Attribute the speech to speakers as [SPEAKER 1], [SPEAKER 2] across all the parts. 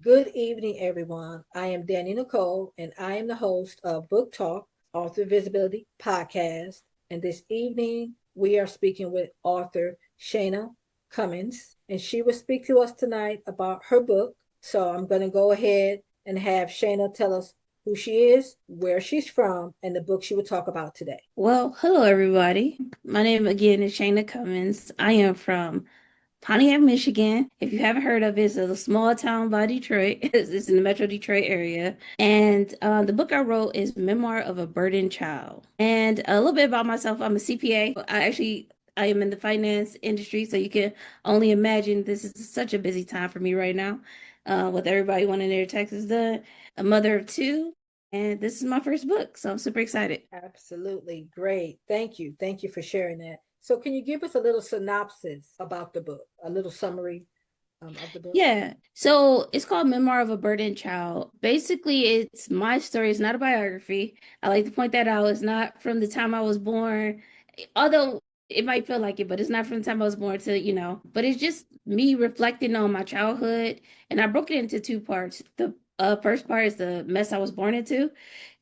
[SPEAKER 1] Good evening, everyone. I am Danny Nicole, and I am the host of Book Talk, Author Visibility Podcast. And this evening, we are speaking with author Shana Cummins, and she will speak to us tonight about her book. So I'm going to go ahead and have Shana tell us who she is, where she's from, and the book she will talk about today.
[SPEAKER 2] Well, hello everybody. My name again is Shana Cummins. I am from Pontiac, Michigan. If you haven't heard of it, it's a small town by Detroit. It's in the Metro Detroit area. And the book I wrote is Memoir of a Burdened Child. And a little bit about myself, I'm a CPA. I am in the finance industry, so you can only imagine this is such a busy time for me right now, with everybody wanting their taxes done. A mother of two, and this is my first book, so I'm super excited.
[SPEAKER 1] Absolutely great. Thank you. Thank you for sharing that. So, can you give us a little synopsis about the book, a little summary of the book?
[SPEAKER 2] Yeah. So it's called Memoir of a Burdened Child. Basically, it's my story. It's not a biography. I like to point that out. It's not from the time I was born, although it might feel like it, but it's not from the time I was born but it's just me reflecting on my childhood. And I broke it into two parts. The first part is the mess I was born into,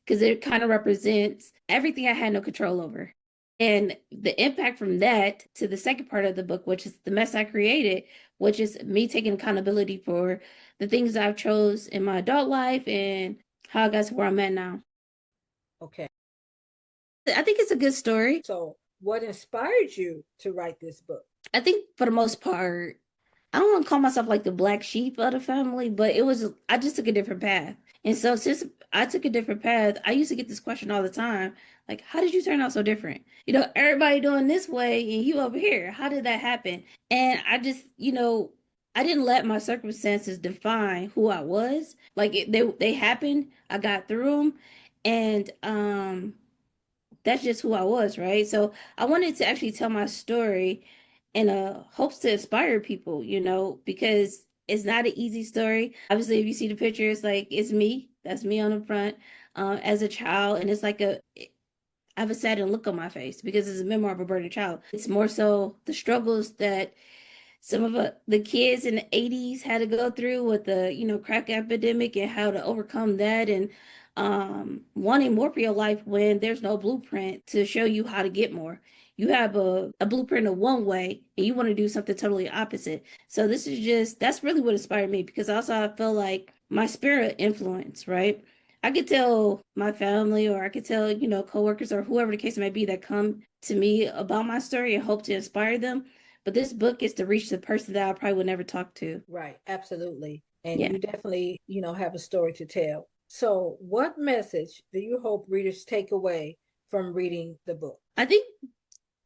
[SPEAKER 2] because it kind of represents everything I had no control over. And the impact from that to the second part of the book, which is the mess I created, which is me taking accountability for the things I've chose in my adult life and how I got to where I'm at now.
[SPEAKER 1] Okay.
[SPEAKER 2] I think it's a good story.
[SPEAKER 1] So, what inspired you to write this book?
[SPEAKER 2] I think for the most part, I don't want to call myself like the black sheep of the family, but I just took a different path. And so since I took a different path, I used to get this question all the time, like, how did you turn out so different? Everybody doing this way and you over here. How did that happen? And I didn't let my circumstances define who I was. Like they happened, I got through them, and that's just who I was, right? So I wanted to actually tell my story in hopes to inspire people, because it's not an easy story. Obviously, if you see the picture, it's like it's me. That's me on the front, as a child, and it's like I have a saddened look on my face because it's a memoir of a burdened child. It's more so the struggles that some of the kids in the 80s had to go through with the crack epidemic and how to overcome that, and wanting more for your life when there's no blueprint to show you how to get more. You have a blueprint of one way and you want to do something totally opposite. So that's really what inspired me, because also I feel like my spirit influence, right? I could tell my family, or I could tell coworkers or whoever the case may be that come to me about my story and hope to inspire them, but this book is to reach the person that I probably would never talk to.
[SPEAKER 1] Right, absolutely. And
[SPEAKER 2] Yeah.
[SPEAKER 1] you definitely, have a story to tell. So, what message do you hope readers take away from reading the book?
[SPEAKER 2] I think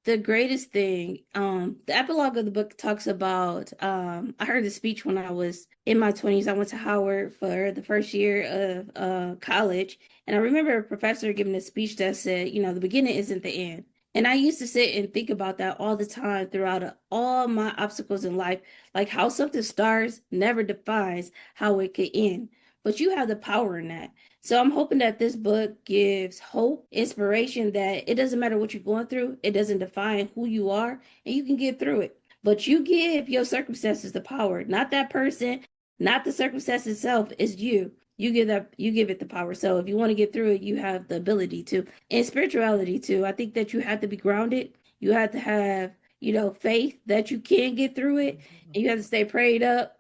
[SPEAKER 2] the greatest thing, the epilogue of the book talks about, I heard the speech when I was in my 20s. I went to Howard for the first year of college. And I remember a professor giving a speech that said, the beginning isn't the end. And I used to sit and think about that all the time throughout all my obstacles in life, like how something starts never defines how it could end. But you have the power in that. So I'm hoping that this book gives hope, inspiration, that it doesn't matter what you're going through, it doesn't define who you are, and you can get through it. But you give your circumstances the power, not that person, not the circumstance itself, it's you. You give it the power. So if you want to get through it, you have the ability to. And spirituality too. I think that you have to be grounded. You have to have, faith that you can get through it. And you have to stay prayed up,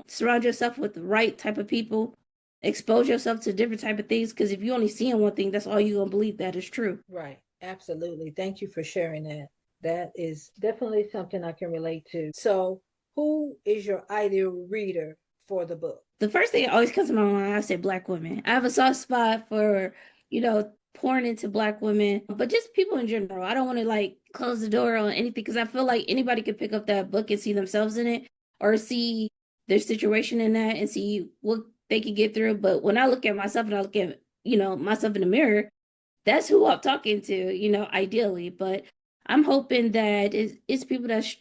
[SPEAKER 2] surround yourself with the right type of people, expose yourself to different type of things, because if you only seeing one thing, that's all you're gonna believe that is true.
[SPEAKER 1] Right, absolutely. Thank you for sharing that. That is definitely something I can relate to. So, who is your ideal reader for the book?
[SPEAKER 2] The first thing that always comes to my mind, I say black women. I have a soft spot for, pouring into black women, but just people in general. I don't want to like close the door on anything, because I feel like anybody could pick up that book and see themselves in it, or see their situation in that and see what they could get through. But when I look at myself and I look at, myself in the mirror, that's who I'm talking to, ideally. But I'm hoping that it's people that's,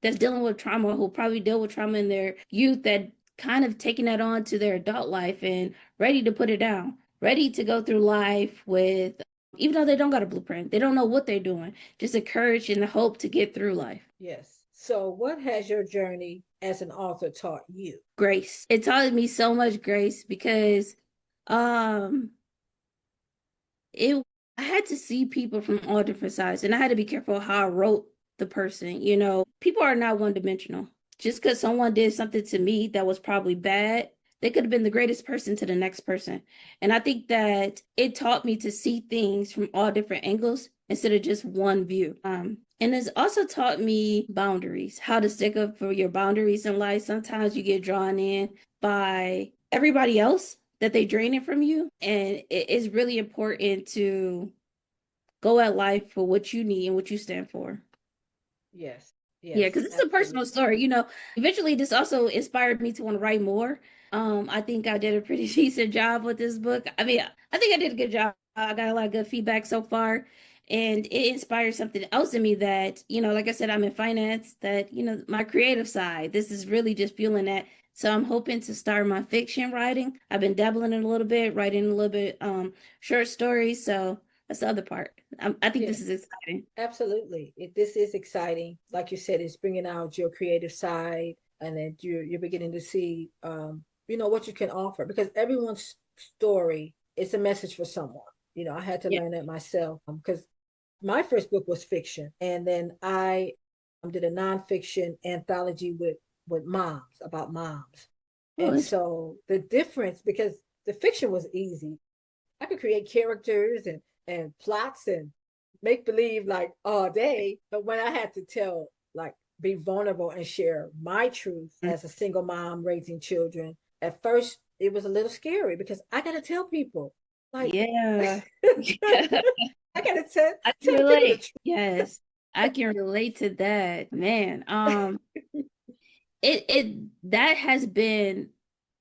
[SPEAKER 2] that's dealing with trauma, who probably deal with trauma in their youth, that kind of taking that on to their adult life and ready to put it down, ready to go through life with, even though they don't got a blueprint, they don't know what they're doing, just the courage and the hope to get through life.
[SPEAKER 1] Yes. So, what has your journey as an author taught you?
[SPEAKER 2] Grace. It taught me so much grace because um it I had to see people from all different sides and I had to be careful how I wrote the person. People are not one dimensional. Just because someone did something to me that was probably bad, they could have been the greatest person to the next person. And I think that it taught me to see things from all different angles instead of just one view. And it's also taught me boundaries, how to stick up for your boundaries in life. Sometimes you get drawn in by everybody else that they drain it from you. And it is really important to go at life for what you need and what you stand for.
[SPEAKER 1] Yes,
[SPEAKER 2] Yeah,
[SPEAKER 1] yes,
[SPEAKER 2] because it's a personal
[SPEAKER 1] absolutely.
[SPEAKER 2] story. Eventually this also inspired me to want to write more. I think I did a pretty decent job with this book. I mean, I think I did a good job. I got a lot of good feedback so far. And it inspired something else in me that, like I said, I'm in finance, that, my creative side, this is really just fueling that. So I'm hoping to start my fiction writing. I've been dabbling in a little bit, writing a little bit short stories. So that's the other part. I think
[SPEAKER 1] Yeah,
[SPEAKER 2] this is exciting.
[SPEAKER 1] absolutely. This is exciting. Like you said, it's bringing out your creative side, and then you're beginning to see, what you can offer, because everyone's story is a message for someone. I had to
[SPEAKER 2] Yeah.
[SPEAKER 1] learn that myself, because my first book was fiction, and then I did a nonfiction anthology with moms, about moms.
[SPEAKER 2] Oh,
[SPEAKER 1] And so the difference, because the fiction was easy, I could create characters and plots and make believe like all day. But when I had to tell, like, be vulnerable and share my truth as a single mom raising children, at first it was a little scary, because I got to tell people, like,
[SPEAKER 2] yeah.
[SPEAKER 1] I got to tell
[SPEAKER 2] I can
[SPEAKER 1] tell people the
[SPEAKER 2] relate.
[SPEAKER 1] truth.
[SPEAKER 2] Yes, I can relate to that. Man, it that has been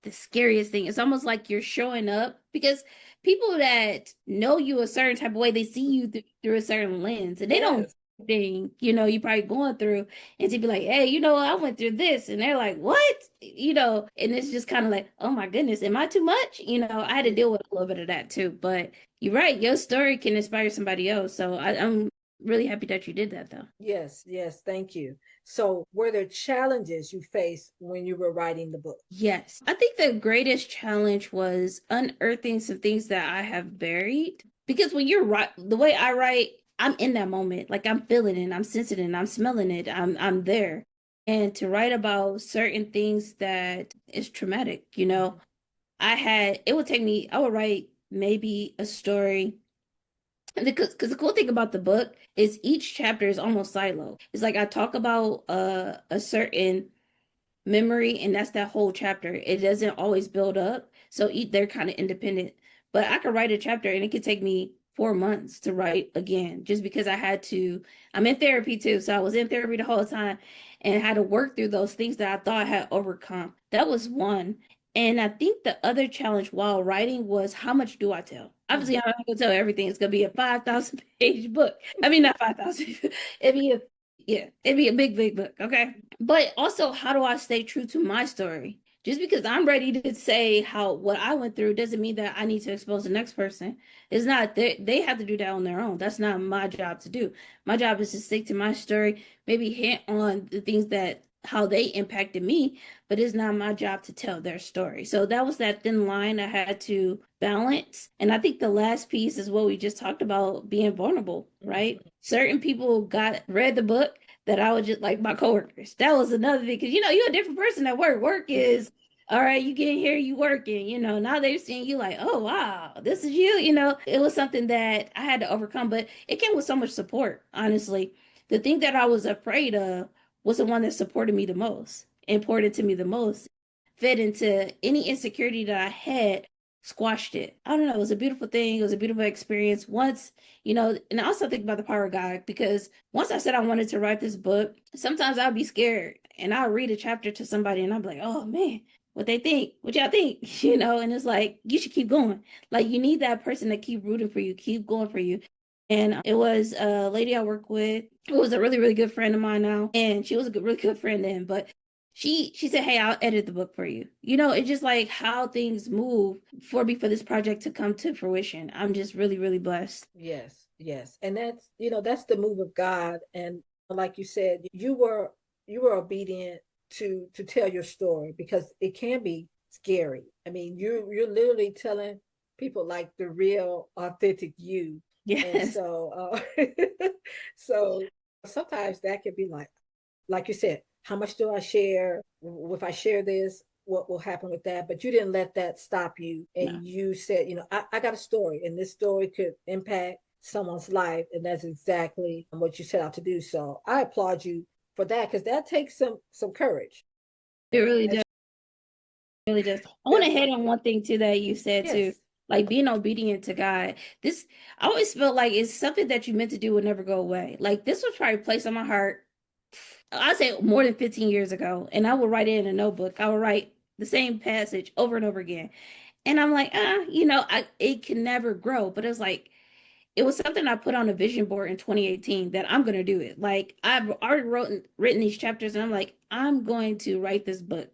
[SPEAKER 2] the scariest thing. It's almost like you're showing up because people that know you a certain type of way, they see you through a certain lens, and they don't
[SPEAKER 1] Yes,
[SPEAKER 2] think you probably going through, and to be like, hey, I went through this, and they're like, what? And it's just kind of like, oh my goodness, am I too much? I had to deal with a little bit of that too. But you're right, your story can inspire somebody else. So I'm really happy that you did that though.
[SPEAKER 1] yes, yes. Thank you. So, were there challenges you faced when you were writing the book?
[SPEAKER 2] Yes. I think the greatest challenge was unearthing some things that I have buried. Because when you're right, the way I write, I'm in that moment. Like I'm feeling it, I'm sensing it, I'm smelling it, I'm there. And to write about certain things that is traumatic,
[SPEAKER 1] Mm-hmm.
[SPEAKER 2] it would take me, I would write maybe a story. Because the cool thing about the book is each chapter is almost silo. It's like I talk about a certain memory, and that's that whole chapter. It doesn't always build up, so they're kind of independent. But I could write a chapter and it could take me 4 months to write again, just because I'm in therapy too, so I was in therapy the whole time and had to work through those things that I thought I had overcome. That was one. And I think the other challenge while writing was, how much do I tell?
[SPEAKER 1] Mm-hmm.
[SPEAKER 2] Obviously I'm not gonna tell everything. It's gonna be a 5,000 page book. I mean, not 5,000. it'd be a Yeah, it'd be a big book. Okay. But also, how do I stay true to my story? Just because I'm ready to say how what I went through doesn't mean that I need to expose the next person. It's not, they have to do that on their own. That's not my job to do. My job is to stick to my story, maybe hint on the things that how they impacted me, but it's not my job to tell their story. So that was that thin line I had to balance. And I think the last piece is what we just talked about, being vulnerable, right?
[SPEAKER 1] Mm-hmm.
[SPEAKER 2] Certain people got read the book that I was just like my coworkers. That was another thing because you're a different person at work. Work is all right. You get in here, you working. Now they're seeing you like, oh wow, this is you. It was something that I had to overcome, but it came with so much support. Honestly, the thing that I was afraid of was the one that supported me the most, important to me the most, fed into any insecurity that I had, squashed it. I don't know. It was a beautiful thing. It was a beautiful experience. And I also think about the power of God because once I said I wanted to write this book, sometimes I'll be scared and I'll read a chapter to somebody and I'll be like, oh man, what they think, what y'all think, and it's like, you should keep going. Like you need that person to keep rooting for you, keep going for you. And it was a lady I work with who was a really, really good friend of mine now. And she was a really good friend then, but she said, hey, I'll edit the book for you. It's just like how things move for this project to come to fruition. I'm just really, really blessed.
[SPEAKER 1] Yes, yes. And that's the move of God. And like you said, you were obedient to tell your story because it can be scary. I mean, you're literally telling people like the real authentic you. And
[SPEAKER 2] Yes.
[SPEAKER 1] so so sometimes that can be like you said, how much do I share? If I share this, what will happen with that? But you didn't let that stop you.
[SPEAKER 2] No.
[SPEAKER 1] And you said, I got a story, and this story could impact someone's life. And that's exactly what you set out to do. So I applaud you for that because that takes some courage.
[SPEAKER 2] It really
[SPEAKER 1] That's
[SPEAKER 2] does. It really does. I want to
[SPEAKER 1] that's
[SPEAKER 2] hit on one thing too that you said too,
[SPEAKER 1] yes,
[SPEAKER 2] like being obedient to God. This I always felt like it's something that you meant to do would never go away. Like this was probably placed on my heart, I'd say more than 15 years ago, and I would write it in a notebook. I would write the same passage over and over again. And I'm like, it can never grow. But it's like it was something I put on a vision board in 2018 that I'm gonna do it. Like I've already written these chapters, and I'm like, I'm going to write this book,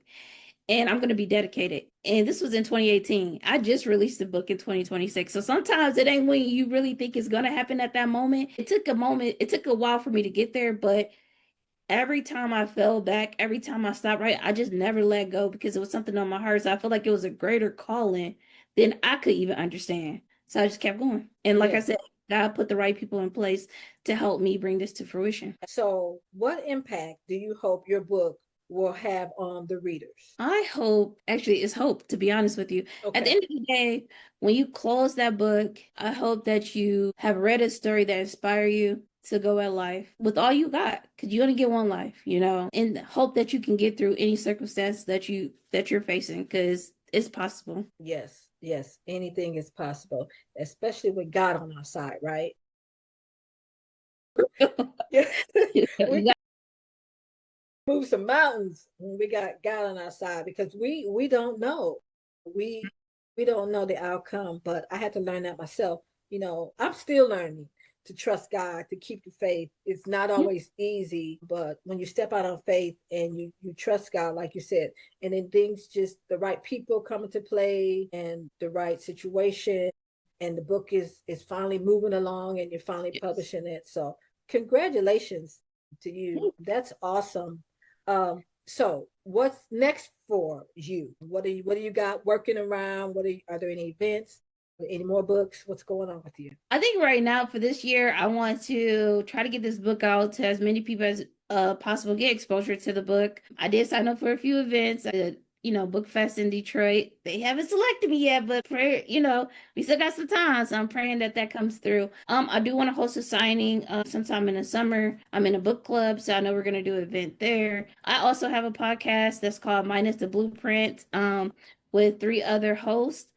[SPEAKER 2] and I'm gonna be dedicated. And this was in 2018. I just released the book in 2026. So sometimes it ain't when you really think it's gonna happen at that moment. It took a moment. It took a while for me to get there, but every time I fell back, every time I stopped right, I just never let go because it was something on my heart. So I feel like it was a greater calling than I could even understand. So I just kept going. And like I
[SPEAKER 1] yes.
[SPEAKER 2] said, God put the right people in place to help me bring this to fruition.
[SPEAKER 1] So what impact do you hope your book will have on the readers?
[SPEAKER 2] I hope, actually, it's hope, to be honest with you. At the
[SPEAKER 1] Okay.
[SPEAKER 2] end of the day, when you close that book, I hope that you have read a story that inspire you to go at life with all you got, because you only get one life, and hope that you can get through any circumstance that you're facing, because it's possible.
[SPEAKER 1] Yes, yes, anything is possible, especially with God on our side, right? Yeah, we
[SPEAKER 2] You
[SPEAKER 1] can
[SPEAKER 2] got
[SPEAKER 1] move some mountains when we got God on our side because we don't know. We we don't know the outcome, but I had to learn that myself. I'm still learning to trust God, to keep the faith. It's not always easy, but when you step out on faith and you trust God, like you said, and then things just the right people come into play and the right situation, and the book is finally moving along and you're finally
[SPEAKER 2] yes.
[SPEAKER 1] publishing it. So congratulations to you. That's awesome. So what's next for you? What do you got working around? Are there any events? Any more books? What's going on with you?
[SPEAKER 2] I think right now for this year, I want to try to get this book out to as many people as possible, get exposure to the book. I did sign up for a few events. I did, Book Fest in Detroit. They haven't selected me yet, but we still got some time, so I'm praying that that comes through. I do want to host a signing sometime in the summer. I'm in a book club, so I know we're gonna do an event there. I also have a podcast that's called Minus the Blueprint. With three other hosts,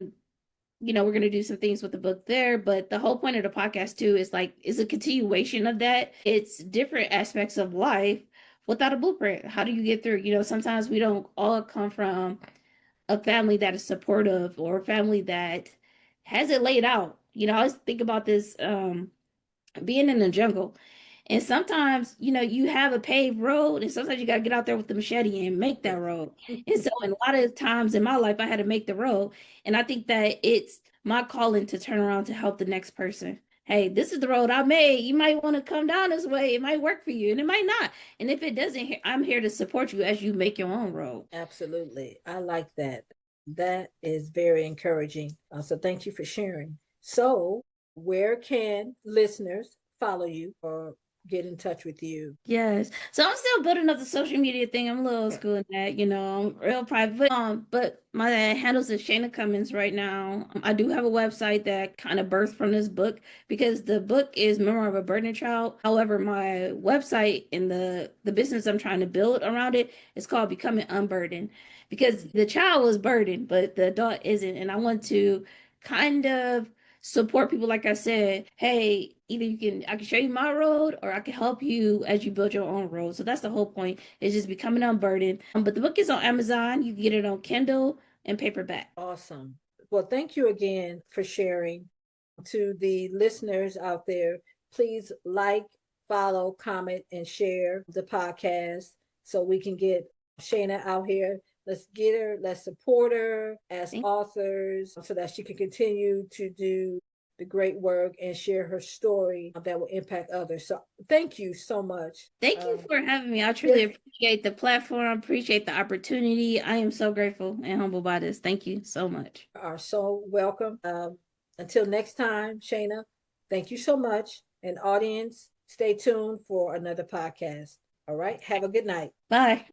[SPEAKER 2] we're going to do some things with the book there, but the whole point of the podcast too is a continuation of that. It's different aspects of life without a blueprint. How do you get through? Sometimes we don't all come from a family that is supportive or a family that has it laid out. I always think about this being in the jungle. And sometimes, you have a paved road, and sometimes you got to get out there with the machete and make that
[SPEAKER 1] Yes.
[SPEAKER 2] road. And so, in a lot of times in my life, I had to make the road. And I think that it's my calling to turn around to help the next person. Hey, this is the road I made. You might want to come down this way. It might work for you, and it might not. And if it doesn't, I'm here to support you as you make your own road.
[SPEAKER 1] Absolutely. I like that. That is very encouraging. So thank you for sharing. So, where can listeners follow you or get in touch with you?
[SPEAKER 2] Yes. So I'm still building up the social media thing. I'm a little old school in that, I'm real private. But my handles is Shana Cummins right now. I do have a website that kind of birthed from this book because the book is Memoir of a Burdened Child. However, my website and the business I'm trying to build around it is called Becoming Unburdened because the child was burdened, but the adult isn't. And I want to kind of support people like I said, hey, either I can show you my road or I can help you as you build your own road. So that's the whole point, is just becoming unburdened. But the book is on Amazon. You can get it on Kindle and paperback.
[SPEAKER 1] Awesome. Well, thank you again for sharing. To the listeners out there, please like, follow, comment, and share the podcast so we can get Shana out here. Let's get her, let's support her as
[SPEAKER 2] Thank
[SPEAKER 1] authors so that she can continue to do the great work and share her story that will impact others. So thank you so much.
[SPEAKER 2] Thank you for having me. I
[SPEAKER 1] Yeah,
[SPEAKER 2] truly appreciate the platform, appreciate the opportunity. I am so grateful and humbled by this. Thank you so much.
[SPEAKER 1] are so welcome. Until next time, Shana, thank you so much. And audience, stay tuned for another podcast. All right. Have a good night.
[SPEAKER 2] Bye.